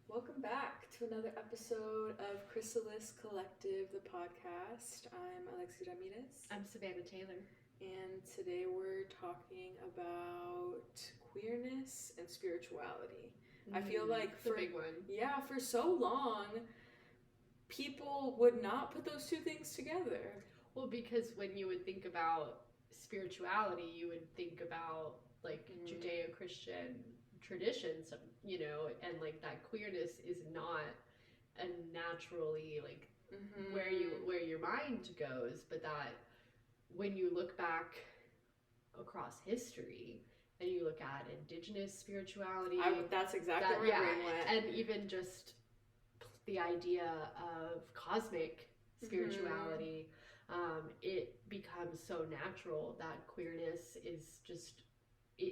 Welcome back to another episode of Chrysalis Collective, the podcast. I'm Alexis Ramirez. I'm Savannah Taylor. And today we're talking about queerness and spirituality. I feel like for a big one. Yeah, for so long, people would not put those two things together. Well, because when you would think about spirituality, you would think about like Judeo-Christian traditions, and like that queerness is not a naturally like where your mind goes, but that when you look back across history and you look at indigenous spirituality, that's exactly where my brain went. And even just the idea of cosmic spirituality, it becomes so natural that queerness is just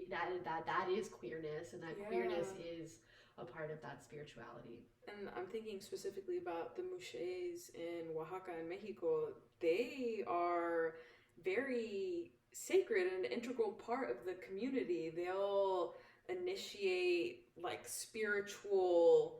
that is queerness, and that queerness is a part of that spirituality. And I'm thinking specifically about the Muxés in Oaxaca and Mexico. They are very sacred and an integral part of the community. They'll initiate like spiritual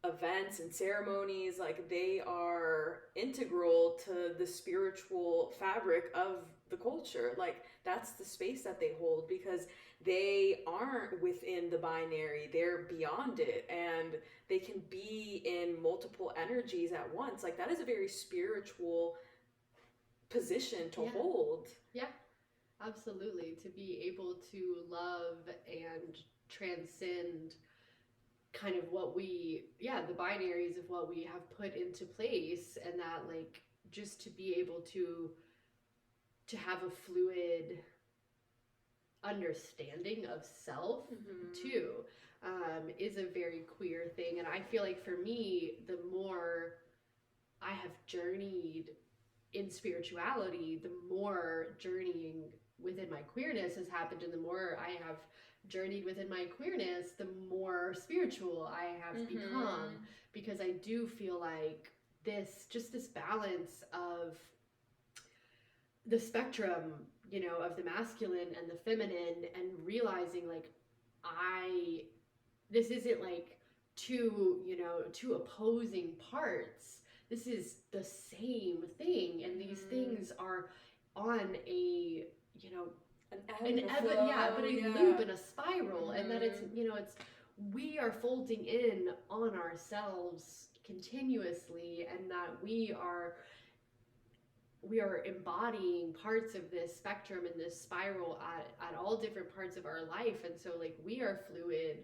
events and ceremonies, like they are integral to the spiritual fabric of the culture. Like that's the space that they hold, because they aren't within the binary, they're beyond it, and they can be in multiple energies at once. Like that is a very spiritual position to hold. Yeah, absolutely. To be able to love and transcend kind of what the binaries of what we have put into place, and that like just to be able to have a fluid understanding of self too, is a very queer thing. And I feel like for me, the more I have journeyed in spirituality, the more journeying within my queerness has happened, and the more I have journeyed within my queerness, the more spiritual I have become, because I do feel like this balance of the spectrum, of the masculine and the feminine, and realizing like this isn't like two opposing parts. This is the same thing, and these things are on a loop and a spiral, and that it's we are folding in on ourselves continuously, and that we are embodying parts of this spectrum and this spiral at all different parts of our life. And so like we are fluid,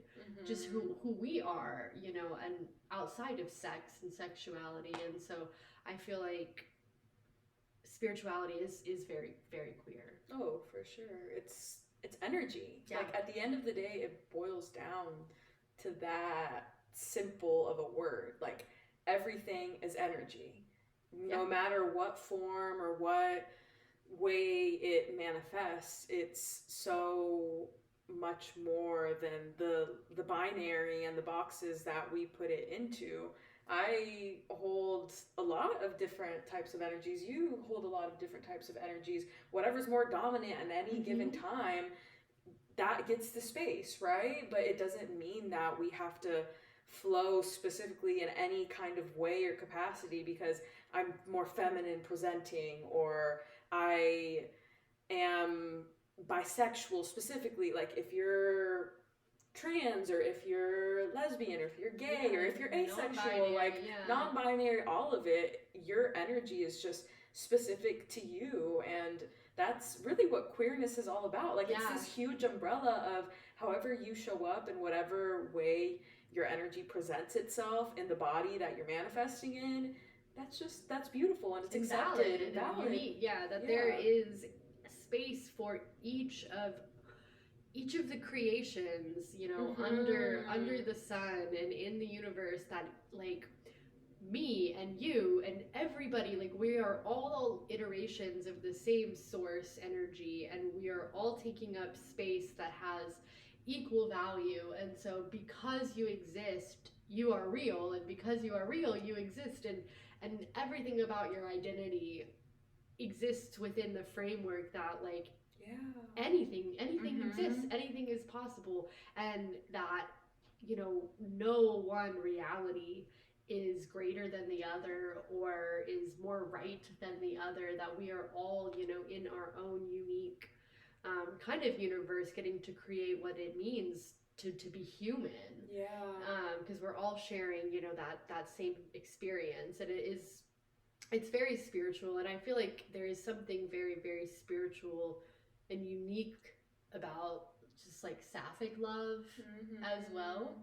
just who we are, and outside of sex and sexuality. And so I feel like spirituality is very, very queer. Oh, for sure. It's energy. Yeah. Like at the end of the day, it boils down to that simple of a word. Like everything is energy. No matter what form or what way it manifests, it's so much more than the binary and the boxes that we put it into. I hold a lot of different types of energies. You hold a lot of different types of energies. Whatever's more dominant at any given time, that gets the space, right? But it doesn't mean that we have to flow specifically in any kind of way or capacity because I'm more feminine presenting, or I am bisexual specifically. Like if you're trans, or if you're lesbian, or if you're gay, or if you're asexual, non-binary, all of it, your energy is just specific to you. And that's really what queerness is all about. Like it's this huge umbrella of however you show up in whatever way your energy presents itself in the body that you're manifesting in. That's beautiful, and it's accepted and valid. Unique, there is space for each of the creations, under the sun and in the universe, that like me and you and everybody, like we are all iterations of the same source energy, and we are all taking up space that has equal value. And so because you exist, you are real, and because you are real, you exist, and everything about your identity exists within the framework that like anything exists, anything is possible, and that no one reality is greater than the other or is more right than the other, that we are all, in our own unique kind of universe getting to create what it means to be human. Yeah. Because we're all sharing, that same experience, and it's very spiritual, and I feel like there is something very, very spiritual and unique about just like sapphic love as well.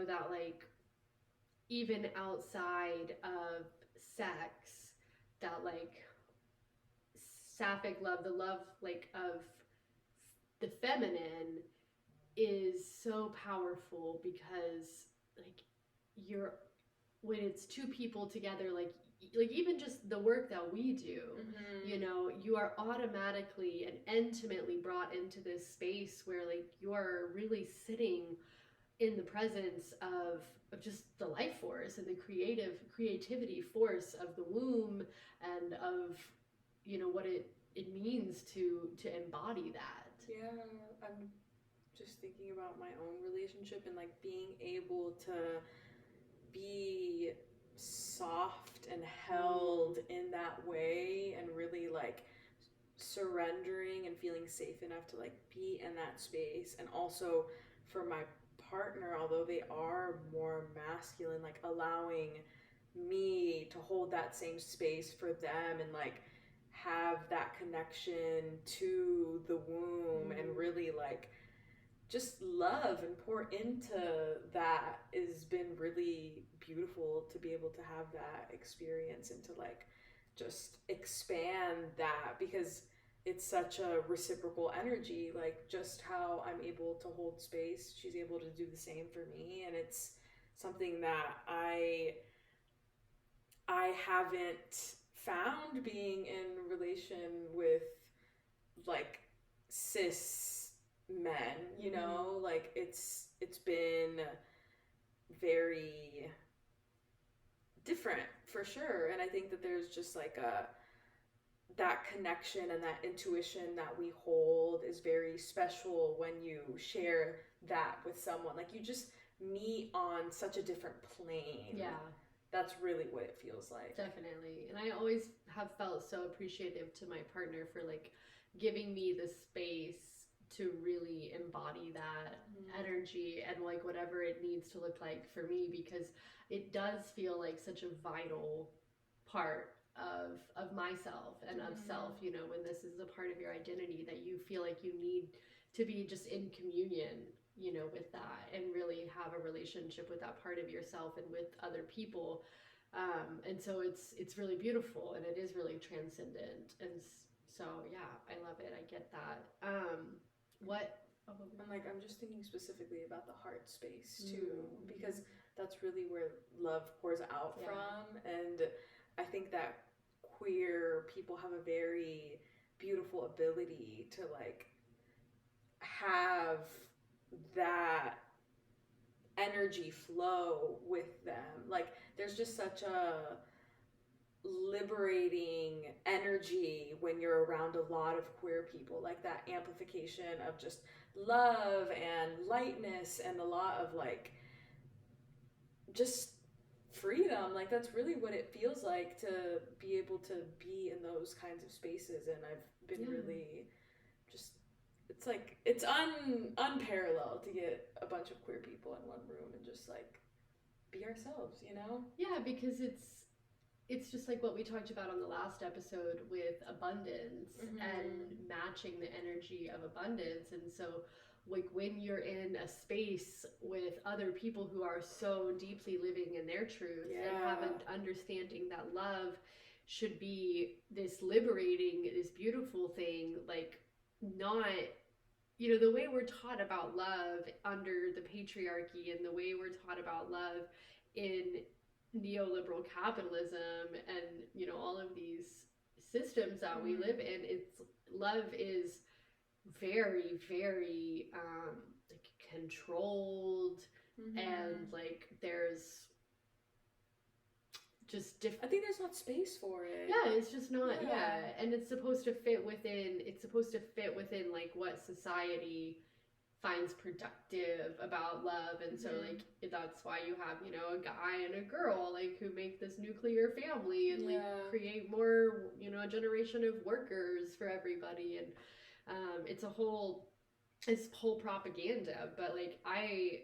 That like even outside of sex, that like sapphic love, the love like of the feminine, is so powerful because like you're when it's two people together, like even just the work that we do, you are automatically and intimately brought into this space where like you're really sitting in the presence of just the life force and the creativity force of the womb, and of what it means to embody that. Yeah, I'm just thinking about my own relationship and like being able to be soft and held in that way, and really like surrendering and feeling safe enough to like be in that space. And also for my partner, although they are more masculine, like allowing me to hold that same space for them and like have that connection to the womb and really like just love and pour into that has been really beautiful, to be able to have that experience and to like just expand that, because it's such a reciprocal energy. Like just how I'm able to hold space, she's able to do the same for me, and it's something that I haven't found being in relation with like cis men, like it's been very different for sure. And I think that there's just like that connection and that intuition that we hold is very special when you share that with someone. Like you just meet on such a different plane. Yeah. That's really what it feels like. Definitely. And I always have felt so appreciative to my partner for like giving me the space to really embody that energy and like whatever it needs to look like for me, because it does feel like such a vital part of myself and of self, when this is a part of your identity, that you feel like you need to be just in communion, with that, and really have a relationship with that part of yourself and with other people. And so it's really beautiful, and it is really transcendent. And so yeah, I love it. I get that. I'm just thinking specifically about the heart space too, because that's really where love pours out from. And I think that queer people have a very beautiful ability to like have that energy flow with them. Like there's just such a liberating energy when you're around a lot of queer people, like that amplification of just love and lightness and a lot of like just freedom. Like that's really what it feels like to be able to be in those kinds of spaces. And I've been really just, it's like it's unparalleled to get a bunch of queer people in one room and just like be ourselves, Yeah, because it's just like what we talked about on the last episode with abundance and matching the energy of abundance. And so like when you're in a space with other people who are so deeply living in their truth and have an understanding that love should be this liberating, this beautiful thing, like not, the way we're taught about love under the patriarchy and the way we're taught about love in neoliberal capitalism and all of these systems that we live in, love is very, very like controlled, and like there's just different. I think there's not space for it. Yeah, it's just not. And it's supposed to fit within like what society finds productive about love. And so like that's why you have, you know, a guy and a girl like who make this nuclear family and like create more, you know, a generation of workers for everybody. And it's whole propaganda. But like I,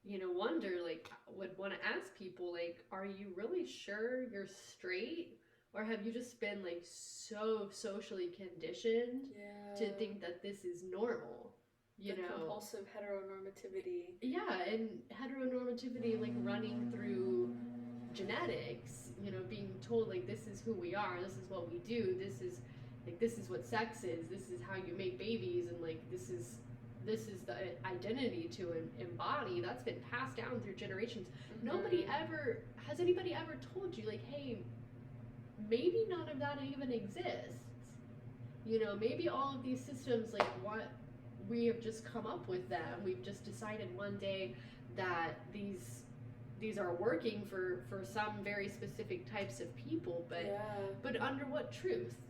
you know, wonder, like, would want to ask people, like, are you really sure you're straight? Or have you just been, like, so socially conditioned to think that this is normal? You know? Compulsive heteronormativity. Yeah, and heteronormativity, like, running through genetics, you know, being told, like, this is who we are, this is what we do, this is what sex is, this is how you make babies, and, like, this is the identity to embody. That's been passed down through generations. Has anybody ever told you, like, hey, maybe none of that even exists? You know, maybe all of these systems, like, what we have just come up with them. We've just decided one day that these are working for some very specific types of people, but under what truth?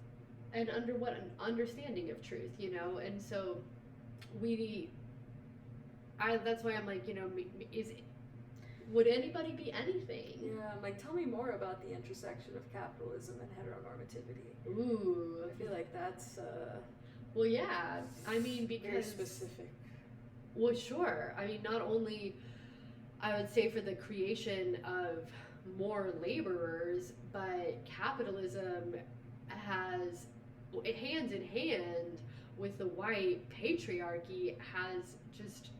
And under what an understanding of truth, you know? And so that's why I'm like, you know, would anybody be anything? Yeah, I'm like, tell me more about the intersection of capitalism and heteronormativity. Ooh. I feel like that's well, yeah. I mean, because very specific. Well, sure. I mean, not only I would say for the creation of more laborers, but capitalism has hand in hand with the white patriarchy has just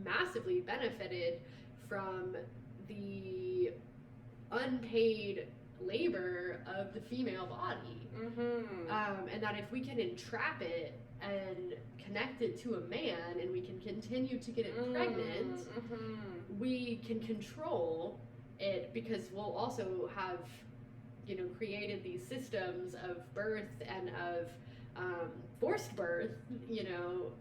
massively benefited from the unpaid labor of the female body. And that if we can entrap it and connect it to a man and we can continue to get it pregnant, we can control it, because we'll also have, you know, created these systems of birth and of forced birth, you know.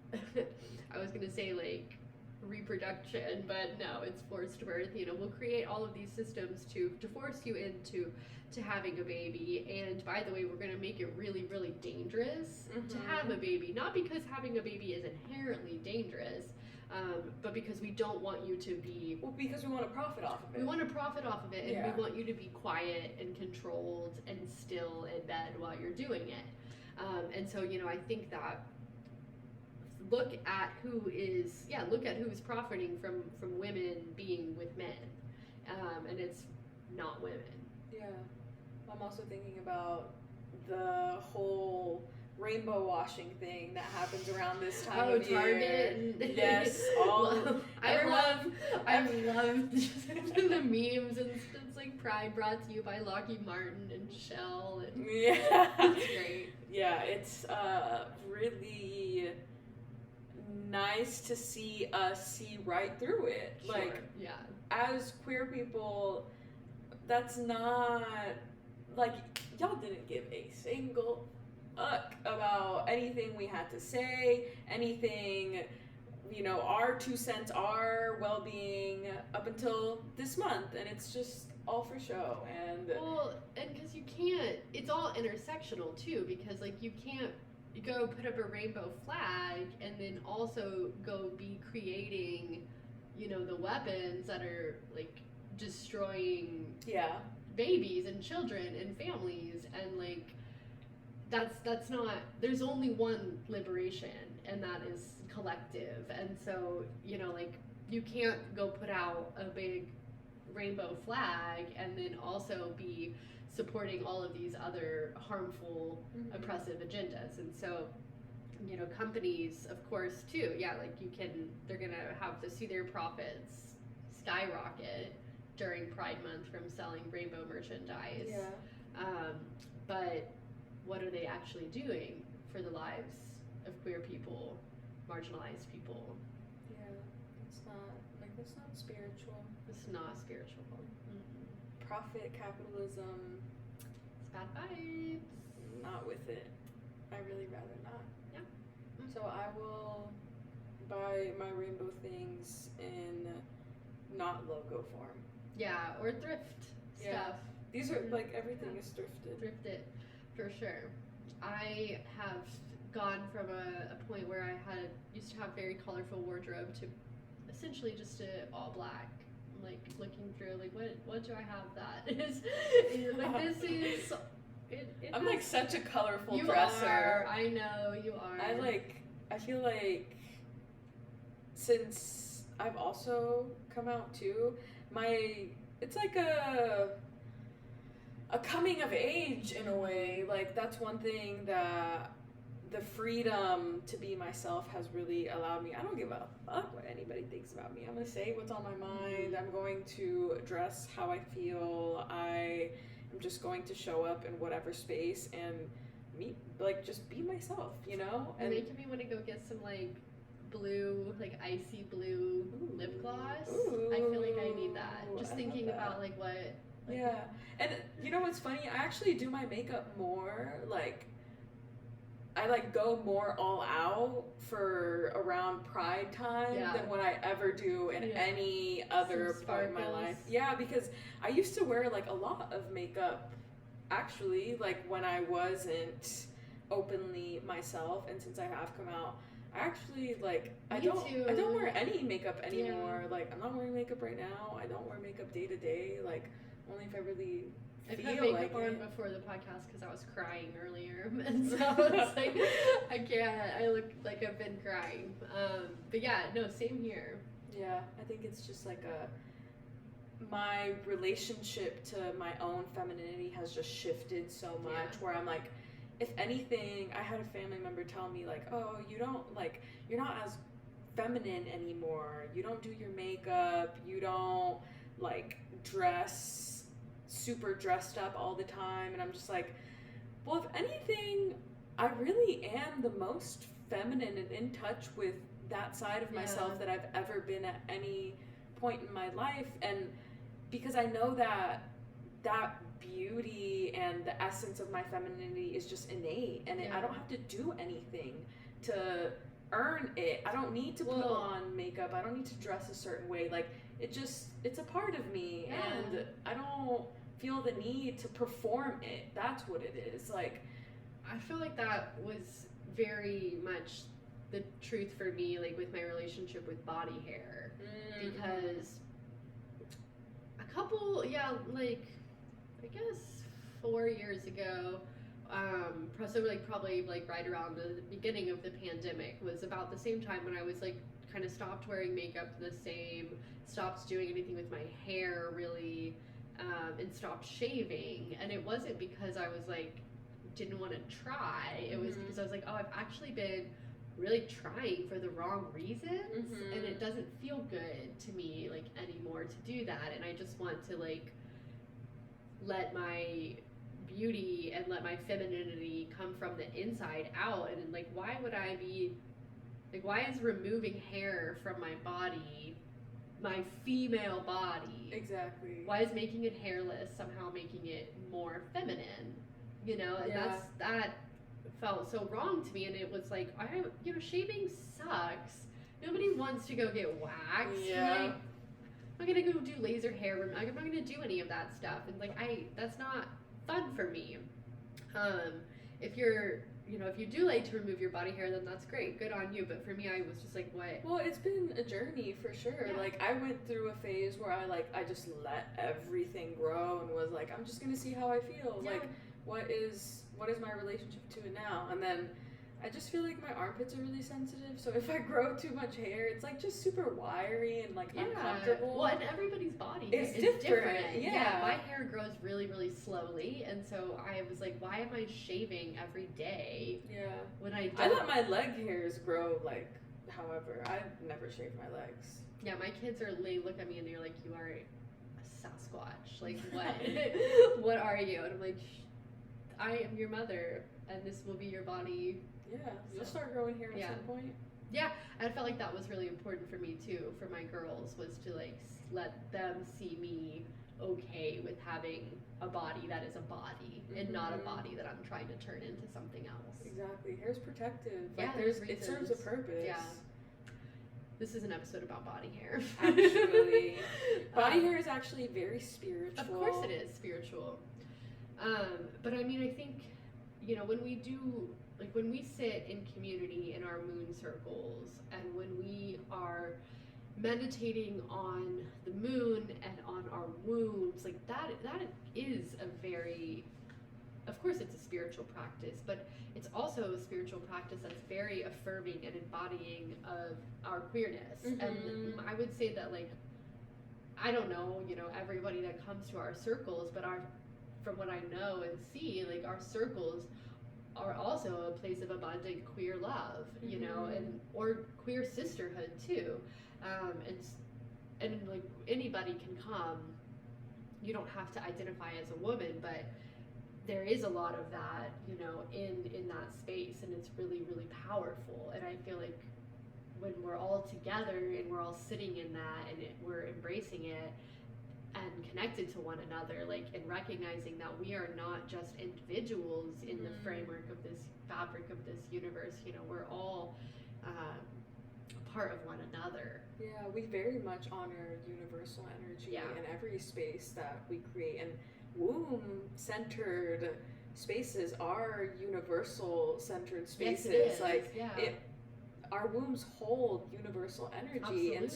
I was gonna say like reproduction, but no, it's forced birth. You know, we'll create all of these systems to force you into having a baby. And by the way, we're gonna make it really, really dangerous to have a baby. Not because having a baby is inherently dangerous, but because we don't want you to be... Well, because we want to profit off of it. We want to profit off of it, and we want you to be quiet and controlled and still in bed while you're doing it. And so, you know, I think that look at who is profiting from women being with men, and it's not women. Yeah, I'm also thinking about the whole rainbow washing thing that happens around this time of year. Target. Yes, I love the memes, and it's like Pride brought to you by Lockheed Martin and Shell, and it's great. Yeah, it's really nice to see us see right through it. Sure. Like, as queer people, that's not, like, y'all didn't give a single fuck about anything we had to say, anything, you know, our 2 cents, our well-being up until this month, and it's just all for show. And because you can't, it's all intersectional too, because like you can't go put up a rainbow flag and then also go be creating, you know, the weapons that are like destroying babies and children and families, and like that's not, there's only one liberation, and that is collective. And so, you know, like you can't go put out a big rainbow flag and then also be supporting all of these other harmful, oppressive agendas. And so, you know, companies, of course, too, like they're gonna have to see their profits skyrocket during Pride Month from selling rainbow merchandise. But what are they actually doing for the lives of queer people, marginalized people? It's not spiritual. It's not spiritual. Profit, capitalism. It's bad vibes. Not with it. I really rather not. Yeah. So I will buy my rainbow things in not logo form. Yeah, or thrift stuff. These are like, everything is thrifted. Thrifted, for sure. I have gone from a point where I used to have very colorful wardrobe to essentially just all black. I'm like looking through, like, what do I have that is like, this is I'm like such a colorful you dresser. Are. I know you are. I feel like since I've also come out too, it's like a coming of age in a way. Like, that's one thing that the freedom to be myself has really allowed me. I don't give a fuck what anybody thinks about me. I'm gonna say what's on my mind. I'm going to dress how I feel. I am just going to show up in whatever space and just be myself, you know? And making me want to go get some like blue, like icy blue lip gloss. Ooh, I feel like I need that. Just thinking about like what. Like, yeah, and you know what's funny? I actually do my makeup more like. I like go more all out for around Pride time than what I ever do in any other point in my life. Yeah, because I used to wear like a lot of makeup actually, like when I wasn't openly myself, and since I have come out, I actually like I don't wear any makeup anymore. Yeah. Like, I'm not wearing makeup right now. I don't wear makeup day to day, like only if I really I put makeup on before the podcast because I was crying earlier, and so it's like I can't. I look like I've been crying. But yeah, no, same here. Yeah, I think it's just like my relationship to my own femininity has just shifted so much. Where I'm like, if anything, I had a family member tell me like, oh, you're not as feminine anymore. You don't do your makeup. You don't like dress super dressed up all the time. And I'm just like, well, if anything, I really am the most feminine and in touch with that side of myself that I've ever been at any point in my life. And because I know that beauty and the essence of my femininity is just innate, and I don't have to do anything to earn it. I don't need to put on makeup. I don't need to dress a certain way. Like, it's a part of me, and I don't feel the need to perform it. That's what it is. Like, I feel like that was very much the truth for me, like with my relationship with body hair, because a couple, like I guess 4 years ago, so like probably like right around the beginning of the pandemic was about the same time when I was like kind of stopped wearing makeup stopped doing anything with my hair really, and stopped shaving. And it wasn't because I was like didn't want to try, it was because I was like, oh, I've actually been really trying for the wrong reasons, and it doesn't feel good to me like anymore to do that, and I just want to like let my beauty and let my femininity come from the inside out. And like, why would I be like, why is removing hair from my body, my female body, exactly, why is making it hairless somehow making it more feminine, you know? And that felt so wrong to me. And it was like, shaving sucks. Nobody wants to go get waxed. Like, I'm not gonna go do laser hair. I'm not gonna do any of that stuff. And like, that's not fun for me. If you do like to remove your body hair, then that's great. Good on you. But for me, I was just like, what? Well, it's been a journey for sure. Yeah. Like, I went through a phase where I just let everything grow and was like, I'm just gonna see how I feel. Yeah. Like, what is my relationship to it now? And then I just feel like my armpits are really sensitive, so if I grow too much hair, it's like just super wiry and like uncomfortable. Well, and everybody's body is different. Yeah, my hair grows really, really slowly, and so I was like, why am I shaving every day? Yeah. When I let my leg hairs grow like however. I never shave my legs. Yeah, my kids look at me and they're like, you are a Sasquatch. Like, what? What are you? And I'm like, I am your mother, and this will be your body. Yeah, you'll start growing hair at some point. Yeah, I felt like that was really important for me too, for my girls, was to like let them see me okay with having a body that is a body and not a body that I'm trying to turn into something else. Exactly. Hair's protective. Yeah, like, it serves a purpose. Yeah. This is an episode about body hair. Actually. Body hair is actually very spiritual. Of course it is spiritual. But I mean, I think, when we do like when we sit in community in our moon circles, and when we are meditating on the moon and on our wombs, like that is a very, of course it's a spiritual practice, but it's also a spiritual practice that's very affirming and embodying of our queerness. And I would say that, like, I don't know, everybody that comes to our circles, but from what I know and see, like, our circles are also a place of abundant queer love, and or queer sisterhood too. And like anybody can come. You don't have to identify as a woman, but there is a lot of that, in that space, and it's really, really powerful. And I feel like when we're all together and we're all sitting in that, and we're embracing it and connected to one another, like, and recognizing that we are not just individuals in the framework of this fabric of this universe, we're all a part of one another. Yeah, we very much honor universal energy in every space that we create, and womb-centered spaces are universal-centered spaces. Yes, it is. Like, our wombs hold universal energy. Absolutely. And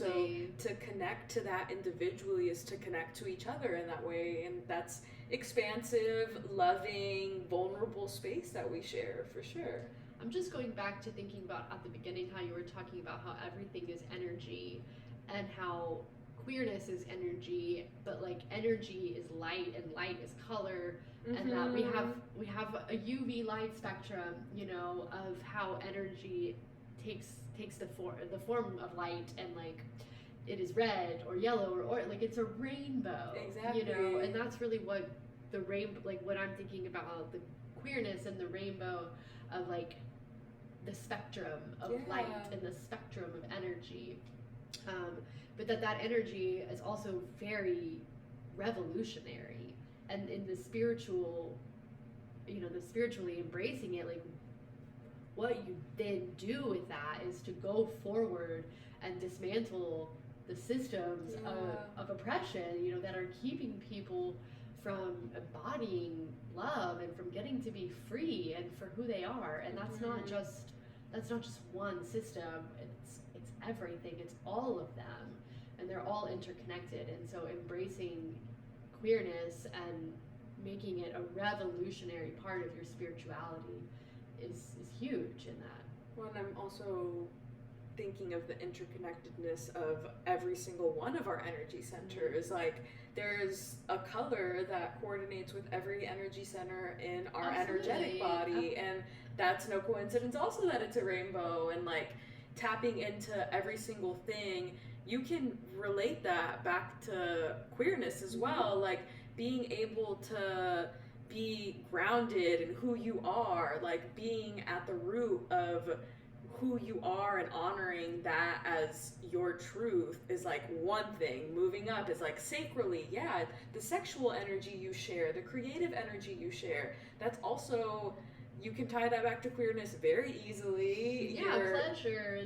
so to connect to that individually is to connect to each other in that way, and that's expansive, loving, vulnerable space that we share, for sure. I'm just going back to thinking about at the beginning how you were talking about how everything is energy, and how queerness is energy, but like energy is light and light is color, and that we have a UV light spectrum, of how energy takes the form of light, and like it is red or yellow or like it's a rainbow. Exactly. And that's really what the rainbow, like what I'm thinking about the queerness and the rainbow of like the spectrum of light and the spectrum of energy, but that energy is also very revolutionary, and in the spiritual, the spiritually embracing it, like what you then do with that is to go forward and dismantle the systems of oppression, that are keeping people from embodying love and from getting to be free and for who they are. And that's not just one system. It's everything. It's all of them, and they're all interconnected. And so embracing queerness and making it a revolutionary part of your spirituality is huge in that. Well, and I'm also thinking of the interconnectedness of every single one of our energy centers. Like, there's a color that coordinates with every energy center in our energetic body, and that's no coincidence also that it's a rainbow. And like tapping into every single thing, you can relate that back to queerness as well, like being able to be grounded in who you are, like being at the root of who you are and honoring that as your truth is like one thing. Moving up is like sacrally, the sexual energy you share, the creative energy you share, that's also, you can tie that back to queerness very easily.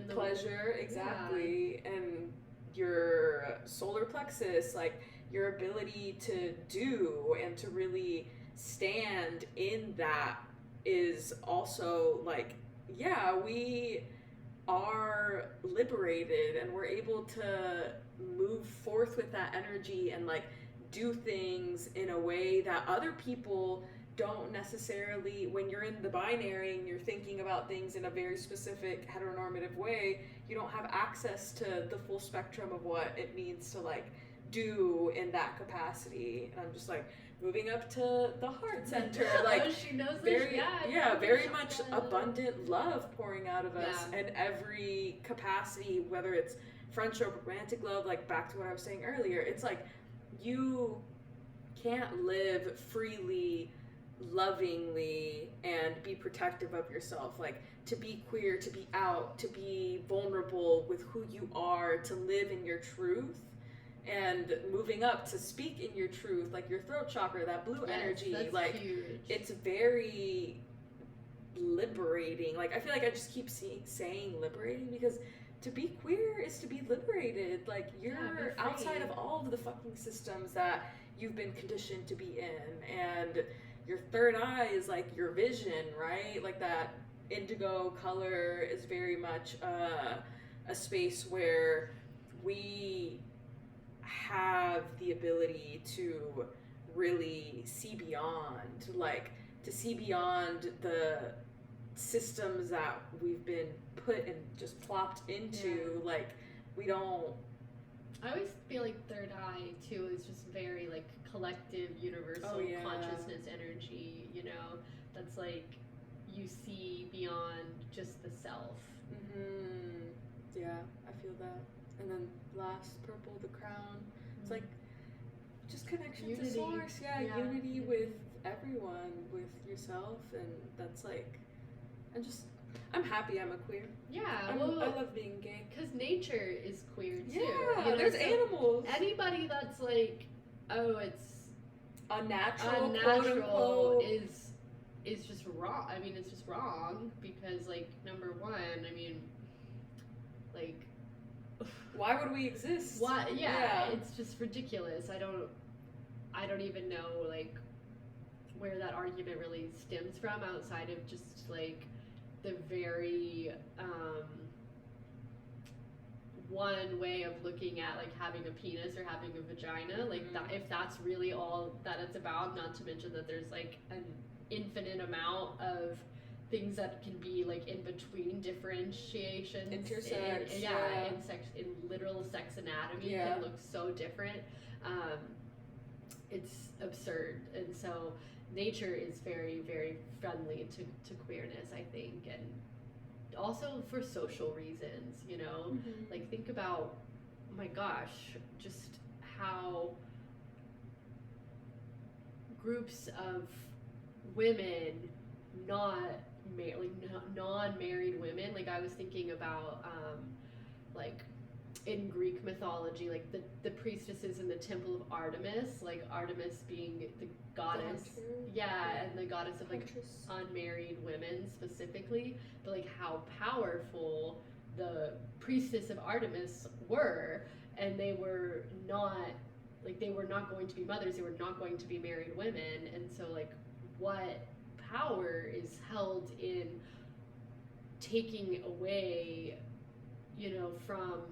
Pleasure, exactly. And your solar plexus, like your ability to do and to really stand in that is also like, we are liberated, and we're able to move forth with that energy and like do things in a way that other people don't necessarily. When you're in the binary and you're thinking about things in a very specific heteronormative way, you don't have access to the full spectrum of what it means to like do in that capacity. And I'm just like moving up to the heart center, like she knows very very much abundant love pouring out of us in every capacity, whether it's friendship, romantic love, like back to what I was saying earlier. It's like you can't live freely, lovingly, and be protective of yourself. Like, to be queer, to be out, to be vulnerable with who you are, to live in your truth, and moving up to speak in your truth, like your throat chakra, that blue energy, that's like huge. It's very liberating. Like, I feel like I just keep saying liberating, because to be queer is to be liberated. Like, you're outside of all of the fucking systems that you've been conditioned to be in, and your third eye is like your vision, right? Like that indigo color is very much a space where we have the ability to really see beyond, like to see beyond the systems that we've been put and just plopped into. Like we don't. I always feel like third eye too is just very like collective, universal consciousness energy, you know, that's like you see beyond just the self. Yeah, I feel that. And then last, purple, the crown. It's like just connection to source. Unity with everyone, with yourself, and that's like, and just, I'm happy I'm a queer. Yeah, I love being gay. Because nature is queer too. Yeah, you know, there's animals. Anybody that's like, oh, it's unnatural quote unquote, is just wrong. I mean, it's just wrong because, like, number one, I mean, like, why would we exist? Why? Yeah, it's just ridiculous. I don't even know like where that argument really stems from outside of just like the very one way of looking at like having a penis or having a vagina, like that, if that's really all that it's about, not to mention that there's like an infinite amount of things that can be like in between differentiations, intersex, in literal sex anatomy can look so different. It's absurd, and so nature is very, very friendly to queerness, I think, and also for social reasons, you know. Like, think about, oh my gosh, just how groups of women, non-married women, like I was thinking about like in Greek mythology, like the priestesses in the temple of Artemis, like Artemis being the goddess, and the goddess of like unmarried women specifically, but like how powerful the priestess of Artemis were, and they were not going to be mothers, they were not going to be married women, and so like what power is held in taking away, you know, from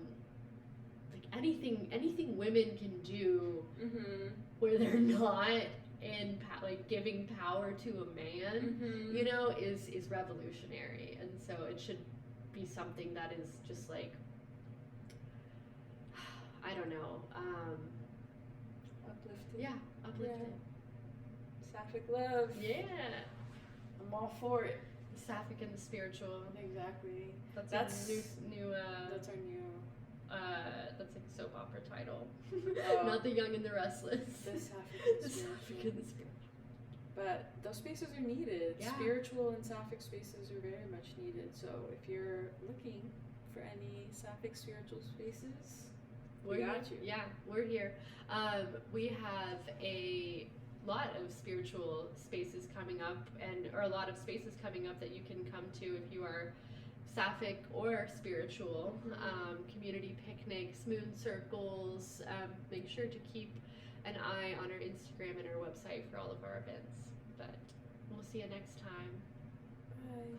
like anything women can do where they're not in like giving power to a man, you know, is revolutionary, and so it should be something that is just like, I don't know, uplifted. Sapphic love. I'm all for it. Sapphic and the spiritual. Exactly. That's That's our new. That's our new. That's like a soap opera title. Oh. Not the Young and the Restless. The Sapphic and Sapphic and the spiritual. But those spaces are needed. Yeah. Spiritual and sapphic spaces are very much needed. So if you're looking for any sapphic spiritual spaces, we got you. Yeah, we're here. We have a lot of spiritual spaces coming up, or a lot of spaces coming up that you can come to if you are sapphic or spiritual. Community picnics, moon circles. Make sure to keep an eye on our Instagram and our website for all of our events. But we'll see you next time. Bye.